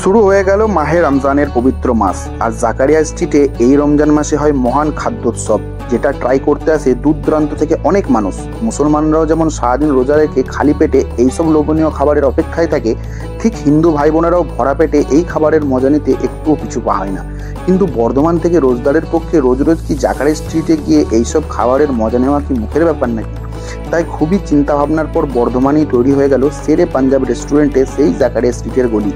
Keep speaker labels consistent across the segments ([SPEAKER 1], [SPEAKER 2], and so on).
[SPEAKER 1] শুরু হয়ে গেল মাহে রমজানের পবিত্র মাস। আর জাকারিয়া স্ট্রিটে এই রমজান মাসে হয় মহান খাদ্যোৎসব, যেটা ট্রাই করতে আসে দূর দূরান্ত থেকে অনেক মানুষ। মুসলমানরাও যেমন সারাদিন রোজা রেখে খালি পেটে এইসব লোভনীয় খাবারের অপেক্ষায় থাকে, ঠিক হিন্দু ভাই বোনেরাও ভরা পেটে এই খাবারের মজা নিতে একটুও পিছু পা হয় না। কিন্তু বর্ধমান থেকে রোজদারের পক্ষে রোজ রোজ কি জাকারিয়া স্ট্রিটে গিয়ে এইসব খাবারের মজা নেওয়া কি মুখের ব্যাপার নাকি? তাই খুবই চিন্তা ভাবনার পর বর্ধমানেই তৈরি হয়ে গেল শেরে পাঞ্জাব রেস্টুরেন্টে সেই জাকারিয়া স্ট্রিটের গলি।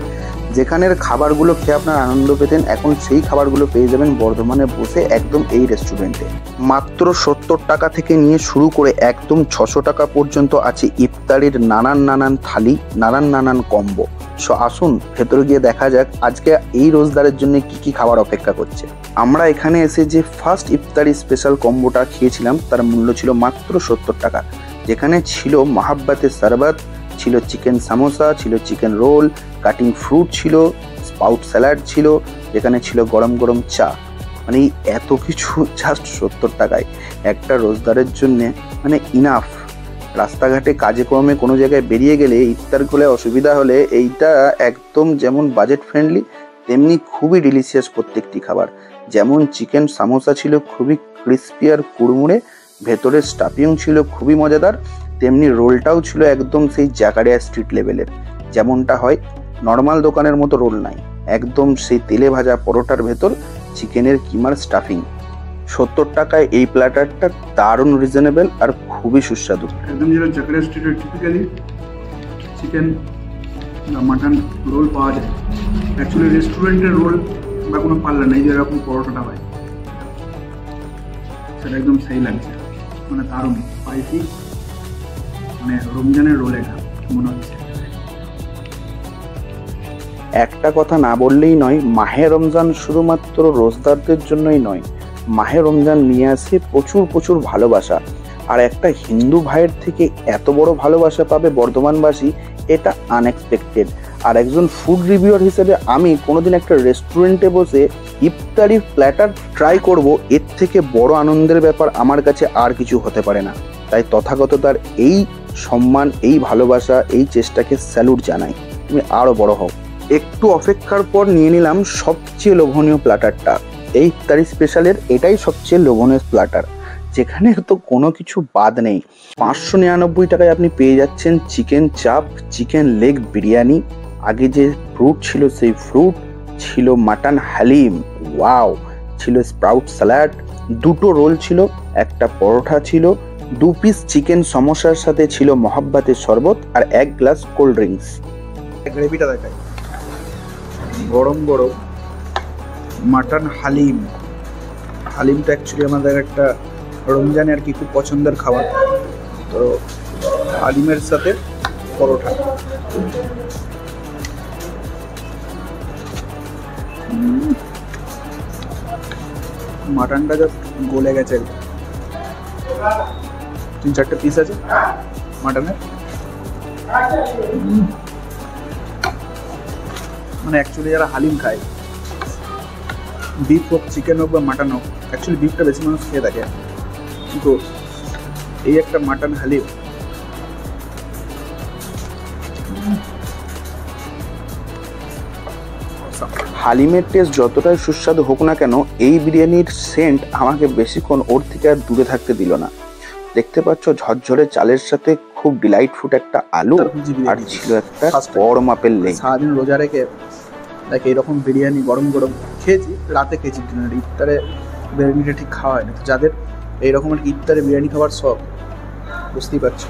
[SPEAKER 1] যেখানের খাবারগুলো খেয়ে আপনার আনন্দ পেতেন, এখন সেই খাবারগুলো পেয়ে যাবেন বর্ধমানে বসে একদম এই রেস্টুরেন্টে। মাত্র 70 টাকা থেকে নিয়ে শুরু করে একদম 600 টাকা পর্যন্ত আছে ইফতারির নানান থালি, নানান কম্বো। সো আসুন ভেতরে গিয়ে দেখা যাক আজকে এই রোজদারের জন্য কি কি খাবার অপেক্ষা করছে। আমরা এখানে এসে যে ফার্স্ট ইফতারি স্পেশাল কম্বোটা খেয়েছিলাম তার মূল্য ছিল মাত্র 70 টাকা, যেখানে ছিল মহাব্বাতের শরবত, ছিল চিকেন সামোসা, ছিল চিকেন রোল, কাটিং ফ্রুট ছিল, স্পাউট স্যালাড ছিল, যেখানে ছিল গরম গরম চা। মানে এত কিছু জাস্ট 70 টাকায় একটা রোজদারের জন্যে মানে ইনাফ। রাস্তাঘাটে কাজে কর্মে কোনো জায়গায় বেরিয়ে গেলে ইফতার করলে অসুবিধা হলে এইটা একদম যেমন বাজেট ফ্রেন্ডলি তেমনি খুবই ডিলিশিয়াস প্রত্যেকটি খাবার। যেমন চিকেন সামোসা ছিল খুবই ক্রিস্পি আর কুড়মুড়ে, ভেতরের স্টাফিং ছিল খুবই মজাদার, তেমনি রোলটাও ছিল একদম সেই জাকারিয়া স্ট্রিট লেভেলের। যেমনটা হয় নর্মাল দোকানের মতো রোল নাই, একদম সেই তেলে ভাজা পরোটার ভেতর চিকেনের কিমার স্টাফিং। 70 টাকায় এই প্ল্যাটারটা দারুণ রিজনেবল আর খুবই সুস্বাদু।
[SPEAKER 2] একদম যেটা জাকারিয়া স্ট্রিটের টিপিক্যালি চিকেন বা মাটন রোল পাওয়া যায়। অ্যাকচুয়ালি রেস্টুরেন্টের রোল বা কোনো পাল্লা নেই, যেরকম পরোটাটা হয় সেটা একদম সেই লাগছে, মানে দারুণ স্পাইসি, মানে রমজানের রোল এটা মনে হচ্ছে।
[SPEAKER 1] একটা কথা না বললেই নয়, মাহে রমজান শুধুমাত্র রোজদারদের জন্যই নয়, মাহে রমজান নিয়ে আসে প্রচুর ভালোবাসা। আর একটা হিন্দু ভাইয়ের থেকে এত বড় ভালোবাসা পাবে বর্ধমানবাসী, এটা আনএক্সপেক্টেড। আর একজন ফুড রিভিউয়ার হিসেবে আমি কোনোদিন একটা রেস্টুরেন্টে বসে ইফতারি প্ল্যাটার ট্রাই করব, এর থেকে বড় আনন্দের ব্যাপার আমার কাছে আর কিছু হতে পারে না। তাই তথাগততার এই সম্মান, এই ভালোবাসা, এই চেষ্টাকে স্যালুট জানাই। তুমি আরও বড় হও। একটু অপেক্ষার পর নিয়ে নিলাম সবচেয়ে লোভনীয় প্ল্যাটারটা। এই ইফতারি স্পেশালের এটাই সবচেয়ে লোভনীয় প্ল্যাটার, যেখানে তো কোনো কিছু বাদ নেই। 599 টাকায় আপনি পেয়ে যাচ্ছেন চিকেন চাপ, চিকেন লেগ বিরিয়ানি, আগে যে ফ্রুট ছিল সেই ফ্রুট ছিল, মাটন হালিম, ওয়াও, ছিল স্প্রাউট স্যালাড, 2টো রোল ছিল, একটা পরোটা ছিল, 2 পিস চিকেন সমোসার সাথে ছিল মহাব্বাতের শরবত আর 1 গ্লাস কোল্ড ড্রিঙ্কস। গ্রেভিটা দেখায়, গরম গরম মাটন হালিম। হালিমটা অ্যাকচুয়ালি আমাদের একটা রমজানে আর কি খুব পছন্দের খাবার, তো হালিমের সাথে পরোটা। মাটনটা জাস্ট গলে গেছে, 3-4টে পিস আছে মাটনের। মানে অ্যাকচুয়ালি যারা হালিম খায়, বিফ হোক, চিকেন হোক বা মাটন হোক, অ্যাকচুয়ালি বিফটা বেশি মানুষ খেয়ে থাকে, কিন্তু এই একটা মাটন হালিম হালিমের টেস্ট যতটাই সুস্বাদু হোক না কেন, এই বিরিয়ানির সেন্ট আমাকে বেশিক্ষণ ওর থেকে আর দূরে থাকতে দিল না। দেখতে পাচ্ছ ঝরঝরে চালের সাথে খুব ডিলাইটফুল একটা আলু আর ছিল একটা বড় মাপের লেগ।
[SPEAKER 2] সারাদিন রোজা রেখে দেখ এইরকম বিরিয়ানি গরম গরম খেয়েছি, রাতে খেয়েছি, ডিনারে। ইফতারে বিরিয়ানিটা ঠিক খাওয়া হয় না, তো যাদের এইরকম আর কি ইফতারে বিরিয়ানি খাওয়ার শখ, বুঝতেই পারছো।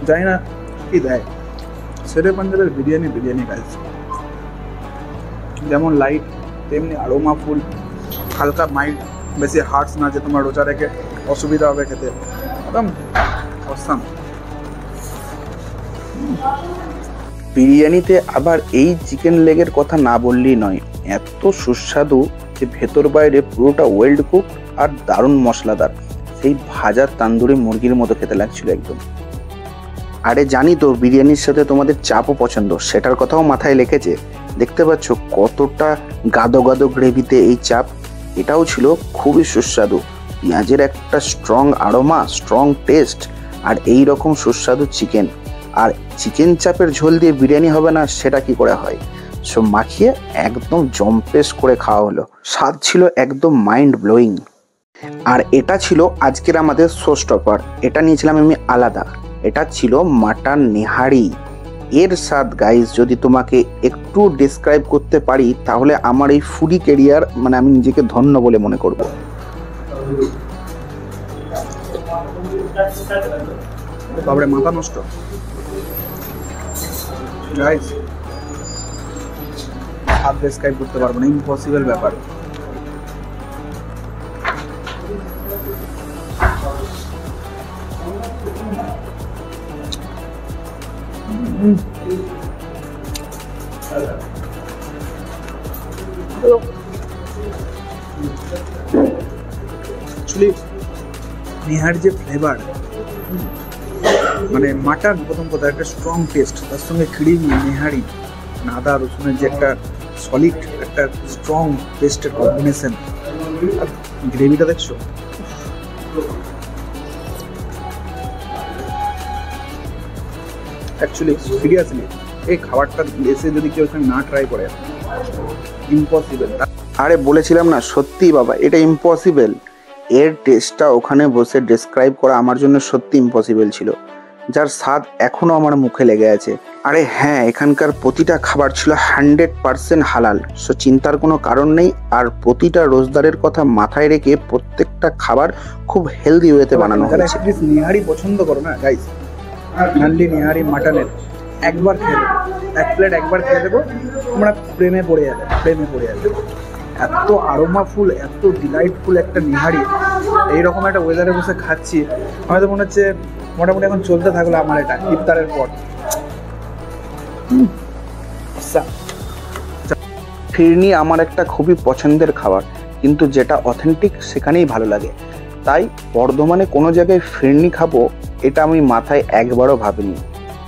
[SPEAKER 2] জানি না কি দেয় শেরে পাঞ্জাবের বিরিয়ানি গাইজ, যেমন লাইট তেমনি আরোমা ফুল, হালকা মাইল্ড, বেশি হার্ডস না যে তোমার রোজা রেখে অসুবিধা হবে খেতে, একদম অসাম।
[SPEAKER 1] বিরিয়ানিতে আবার এই চিকেন লেগের কথা না বললেই নয়, এত সুস্বাদু যে ভেতর বাইরে পুরোটা ওয়েল কুক আর দারুণ মশলাদার, সেই ভাজা তান্দুরি মুরগির মতো খেতে লাগছিল একদম। আরে জানি তো বিরিয়ানির সাথে তোমাদের চাপও পছন্দ, সেটার কথাও মাথায় লেগেছে। দেখতে পাচ্ছ কতটা গাদো গ্রেভিতে এই চাপ, এটাও ছিল খুবই সুস্বাদু। পেঁয়াজের একটা স্ট্রং আরোমা, স্ট্রং টেস্ট, আর এই রকম সুস্বাদু চিকেন, আর চিকেন চাপের ঝোল দিয়ে বিরিয়ানি হবে না সেটা কি করে হয়। সো মাখিয়ে একদম জম্পেশ করে খাওয়া হলো, স্বাদ ছিল একদম মাইন্ড ব্লোয়িং। আর এটা ছিল আজকের আমাদের শো স্টপার, এটা নিয়েছিলাম আমি আলাদা, এটা ছিল মাটন নেহারি। এর স্বাদ গাইস যদি তোমাকে একটু ডিসক্রাইব করতে পারি তাহলে আমার এই ফুডি ক্যারিয়ার মানে আমি নিজেকে ধন্য বলে মনে করব।
[SPEAKER 2] বাবরে মাথা নষ্ট গাইস, স্বাদ ডিসক্রাইব করতে পারবো না, ইম্পসিবল ব্যাপার। অ্যাকচুয়ালি নেহার যে ফ্লেভার, মানে মাটন প্রথম কথা একটা স্ট্রং টেস্ট, তার সঙ্গে ক্রিম নেহারি আদা রসুনের যে একটা সলিড একটা স্ট্রং টেস্টের কম্বিনেশন, আর গ্রেভিটা দেখছো অ্যাকচুয়ালি সিরিয়াসলি এই খাবারটা এসে যদি কেউ এখানে না ট্রাই করে ইম্পসিবল।
[SPEAKER 1] আরে বলেছিলাম না, সত্যি বাবা এটা ইম্পসিবল। এর টেস্টটা ওখানে বসে ডেসক্রাইব করা আমার জন্য সত্যি ইম্পসিবল ছিল, যার স্বাদ এখনও আমার মুখে লেগে আছে। আরে হ্যাঁ, এখানকার প্রতিটা খাবার ছিল 100% হালাল, সো চিন্তার কোনো কারণ নেই। আর প্রতিটা রোজদারের কথা মাথায় রেখে প্রত্যেকটা খাবার খুব হেলদি ওয়েতে বানানো হয়েছে।
[SPEAKER 2] নেহারি পছন্দ করো না গাইস, নাল্লি নেহারি মাটনের একবার খেয়ে দেবো, এক প্লেট একবার খেয়ে দেবো, তোমরা প্রেমে পড়ে যাবে। এত আরোমাফুল, এত ডিলাইটফুল একটা নেহারি, এইরকম একটা ওয়েদারে বসে খাচ্ছি, আমাদের মনে হচ্ছে মোটামুটি এখন চলতে থাকলো আমার এটা ইফতারের পর।
[SPEAKER 1] ফিরনি আমার একটা খুবই পছন্দের খাবার, কিন্তু যেটা অথেন্টিক সেখানেই ভালো লাগে। তাই বর্ধমানে কোনো জায়গায় ফিরনি খাবো এটা আমি মাথায় একবারও ভাবিনি,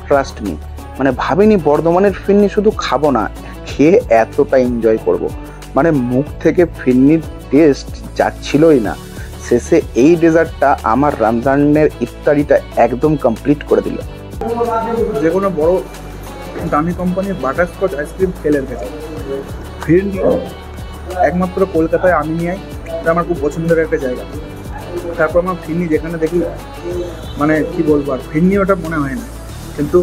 [SPEAKER 1] ট্রাস্ট মি, মানে ভাবিনি বর্ধমানের ফিরনি শুধু খাবো না, খেয়ে এতটা এনজয় করব। মানে মুখ থেকে ফিরনির টেস্ট যাচ্ছিলই না। শেষে এই ডেজার্টটা আমার রমজানের ইফতারিটা একদম কমপ্লিট করে দিল।
[SPEAKER 2] যে কোনো বড় দামি কোম্পানির বাটারস্কচ আইসক্রিম ফেলের গেছে, ফিরনি একমাত্র কলকাতায় আমি নিয়ে এটা আমার খুব পছন্দের একটা জায়গা। তারপর আমার ফিরনি যেখানে দেখি মানে কি বলবো, আর ফিরনি ওটা মনে হয় না, কিন্তু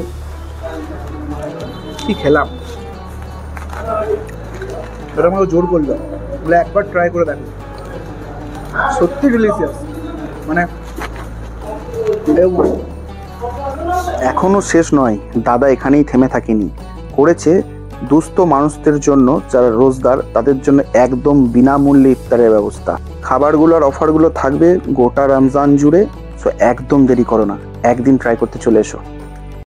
[SPEAKER 2] কি খেলাম, ওটা আমাকে জোর করলো বলে একবার ট্রাই করে দেখো, সত্যি ডিলিশিয়াস। মানে
[SPEAKER 1] এখনো শেষ নয়, দাদা এখানেই থেমে থাকেনি, করেছে দুস্থ মানুষদের জন্য যারা রোজগার, তাদের জন্য একদম বিনামূল্যে ইফতারের ব্যবস্থা। খাবারগুলোর অফারগুলো থাকবে গোটা রমজান জুড়ে, সো একদম দেরি করো না, একদিন ট্রাই করতে চলে এসো।